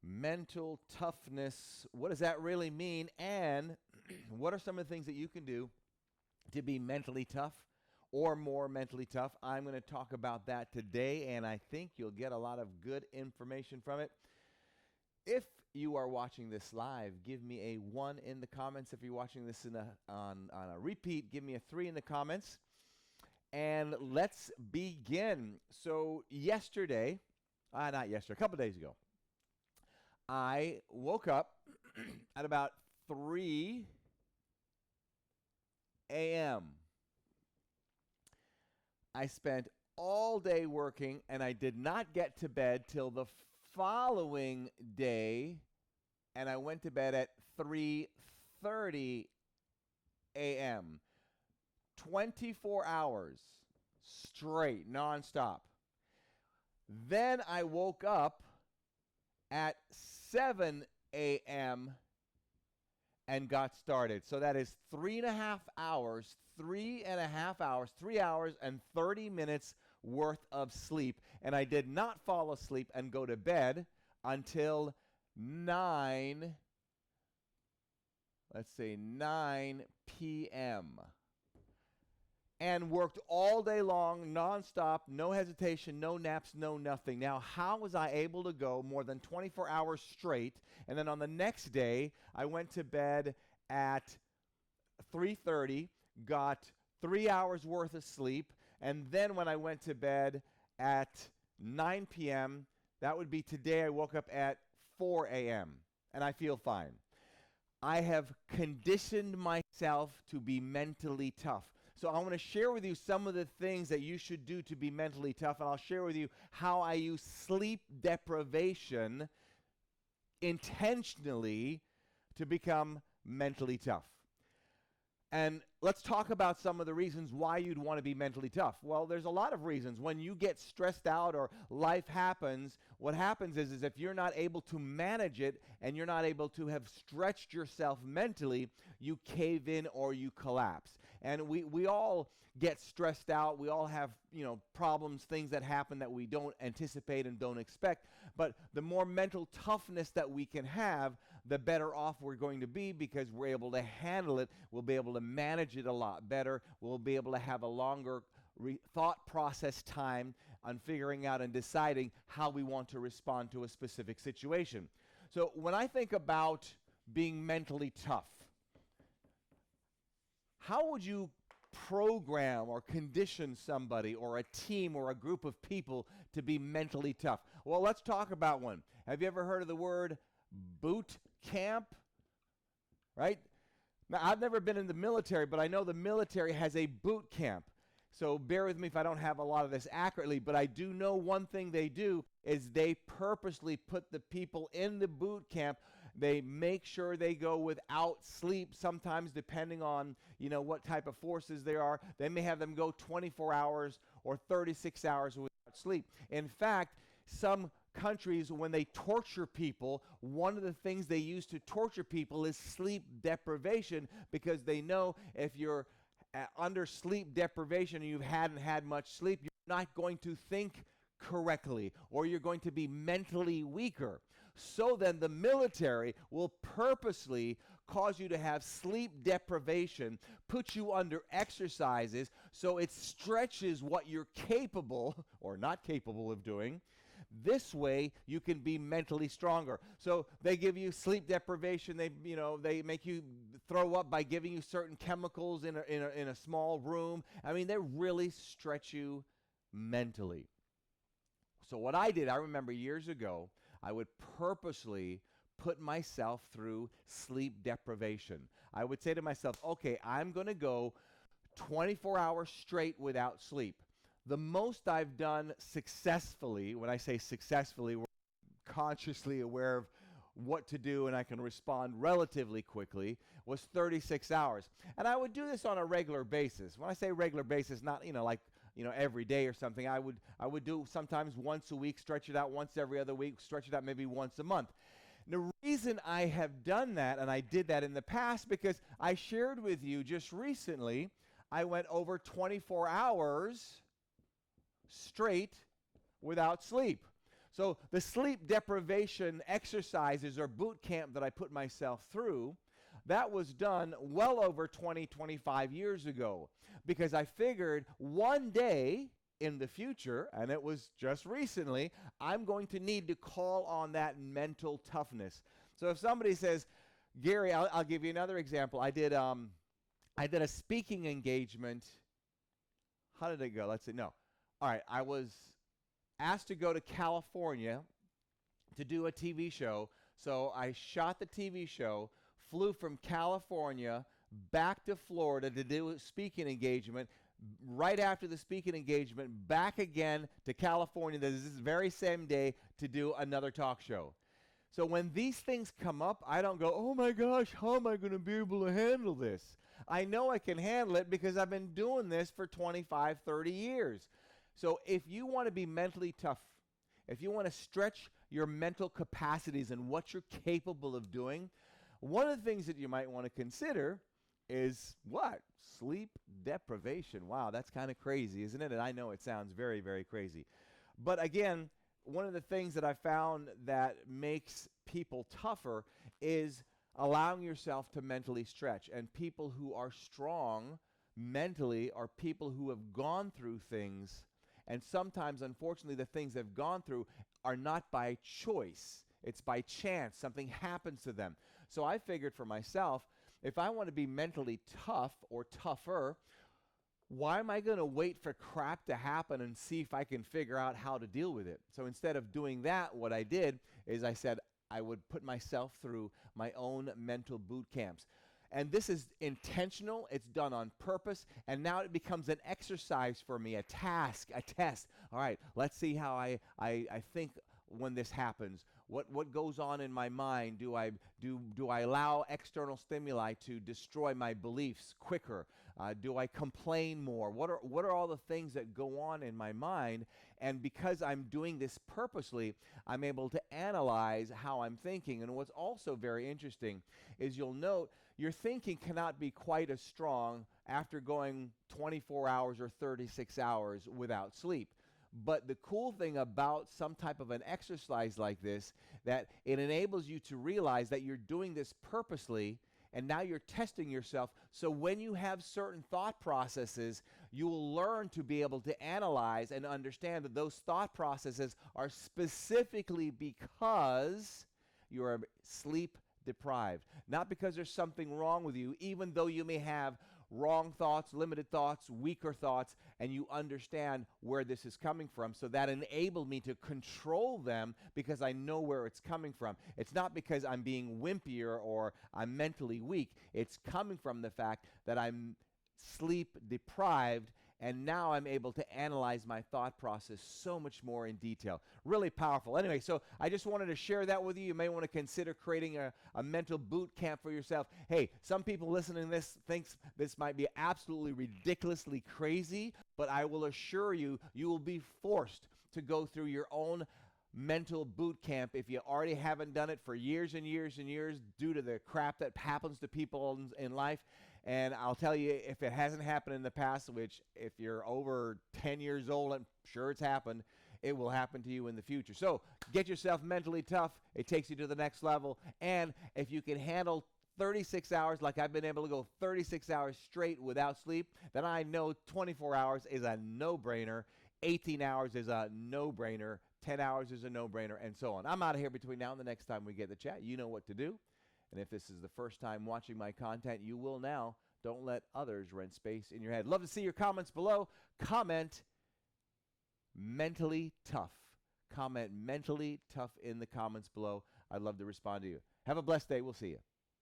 Mental toughness. What does that really mean? And what are some of the things that you can do to be mentally tough or more mentally tough? I'm going to talk about that today, and I think you'll get a lot of good information from it. If you are watching this live, give me a 1 in the comments. If you're watching this on a repeat, give me a 3 in the comments. And let's begin. So yesterday, not yesterday, a couple days ago, I woke up at about 3 a.m. I spent all day working, and I did not get to bed till the following day, and I went to bed at 3:30 a.m. 24 hours straight, nonstop. Then I woke up at 7 a.m. and got started. So that is 3.5 hours, 3 hours and 30 minutes worth of sleep. And I did not fall asleep and go to bed until 9 p.m. and worked all day long, nonstop, no hesitation, no naps, no nothing. Now, how was I able to go more than 24 hours straight? And then on the next day, I went to bed at 3:30, got 3 hours worth of sleep, and then when I went to bed at 9 p.m., that would be today, I woke up at 4 a.m., and I feel fine. I have conditioned myself to be mentally tough. So I want to share with you some of the things that you should do to be mentally tough, and I'll share with you how I use sleep deprivation intentionally to become mentally tough. And let's talk about some of the reasons why you'd want to be mentally tough. Well, there's a lot of reasons. When you get stressed out or life happens, what happens is if you're not able to manage it and you're not able to have stretched yourself mentally, you cave in or you collapse. And we all get stressed out. We all have, problems, things that happen that we don't anticipate and don't expect. But the more mental toughness that we can have, the better off we're going to be because we're able to handle it. We'll be able to manage it a lot better. We'll be able to have a longer thought process time on figuring out and deciding how we want to respond to a specific situation. So when I think about being mentally tough, how would you program or condition somebody or a team or a group of people to be mentally tough? Well, let's talk about one. Have you ever heard of the word boot camp? Right? Now, I've never been in the military, but I know the military has a boot camp. So bear with me if I don't have a lot of this accurately, but I do know one thing they do is they purposely put the people in the boot camp. They make sure they go without sleep, sometimes depending on, what type of forces they are. They may have them go 24 hours or 36 hours without sleep. In fact, some countries, when they torture people, one of the things they use to torture people is sleep deprivation, because they know if you're under sleep deprivation and you hadn't had much sleep, you're not going to think correctly, or you're going to be mentally weaker. So then the military will purposely cause you to have sleep deprivation, put you under exercises so it stretches what you're capable or not capable of doing. This way you can be mentally stronger. So they give you sleep deprivation. They make you throw up by giving you certain chemicals in a small room. I mean, they really stretch you mentally. So what I did, I remember years ago, I would purposely put myself through sleep deprivation. I would say to myself, okay, I'm going to go 24 hours straight without sleep. The most I've done successfully, when I say successfully, we're consciously aware of what to do and I can respond relatively quickly, was 36 hours. And I would do this on a regular basis. When I say regular basis, not, every day or something. I would do sometimes once a week, stretch it out once every other week, stretch it out maybe once a month. The reason I have done that, and I did that in the past, because I shared with you just recently, I went over 24 hours straight without sleep. So the sleep deprivation exercises or boot camp that I put myself through, that was done well over 20, 25 years ago, because I figured one day in the future, and it was just recently, I'm going to need to call on that mental toughness. So if somebody says, Gary, I'll give you another example. I did a speaking engagement. How did it go? Let's see. No. All right. I was asked to go to California to do a TV show. So I shot the TV show, flew from California back to Florida to do a speaking engagement. Right after the speaking engagement, back again to California this very same day to do another talk show. So when these things come up, I don't go, oh my gosh, how am I going to be able to handle this? I know I can handle it because I've been doing this for 25, 30 years. So if you want to be mentally tough, if you want to stretch your mental capacities and what you're capable of doing, one of the things that you might want to consider is what? Sleep deprivation. Wow, that's kind of crazy, isn't it? And I know it sounds very, very crazy. But again, one of the things that I found that makes people tougher is allowing yourself to mentally stretch. And people who are strong mentally are people who have gone through things. And sometimes, unfortunately, the things they've gone through are not by choice. It's by chance. Something happens to them. So I figured for myself, if I want to be mentally tough or tougher, why am I going to wait for crap to happen and see if I can figure out how to deal with it? So instead of doing that, what I did is I said I would put myself through my own mental boot camps. And this is intentional, it's done on purpose, and now it becomes an exercise for me, a task, a test. All right, let's see how I think when this happens. What goes on in my mind? Do I allow external stimuli to destroy my beliefs quicker? Do I complain more? What are all the things that go on in my mind? And because I'm doing this purposely, I'm able to analyze how I'm thinking. And what's also very interesting is you'll note your thinking cannot be quite as strong after going 24 hours or 36 hours without sleep. But the cool thing about some type of an exercise like this, that it enables you to realize that you're doing this purposely, and now you're testing yourself. So when you have certain thought processes, you will learn to be able to analyze and understand that those thought processes are specifically because you are sleep deprived. Not because there's something wrong with you, even though you may have wrong thoughts, limited thoughts, weaker thoughts, and you understand where this is coming from. So that enabled me to control them because I know where it's coming from. It's not because I'm being wimpier or I'm mentally weak. It's coming from the fact that I'm sleep deprived, and now I'm able to analyze my thought process so much more in detail. Really powerful. Anyway, so I just wanted to share that with you. You may want to consider creating a mental boot camp for yourself. Hey, some people listening to this thinks this might be absolutely ridiculously crazy, but I will assure you, you will be forced to go through your own mental boot camp if you already haven't done it for years and years and years due to the crap that happens to people in life. And I'll tell you, if it hasn't happened in the past, which if you're over 10 years old, I'm sure it's happened, it will happen to you in the future. So get yourself mentally tough. It takes you to the next level. And if you can handle 36 hours, like I've been able to go 36 hours straight without sleep, then I know 24 hours is a no-brainer. 18 hours is a no-brainer. 10 hours is a no-brainer, and so on. I'm out of here between now and the next time we get the chat. You know what to do. And if this is the first time watching my content, you will now. Don't let others rent space in your head. Love to see your comments below. Comment mentally tough. Comment mentally tough in the comments below. I'd love to respond to you. Have a blessed day. We'll see you.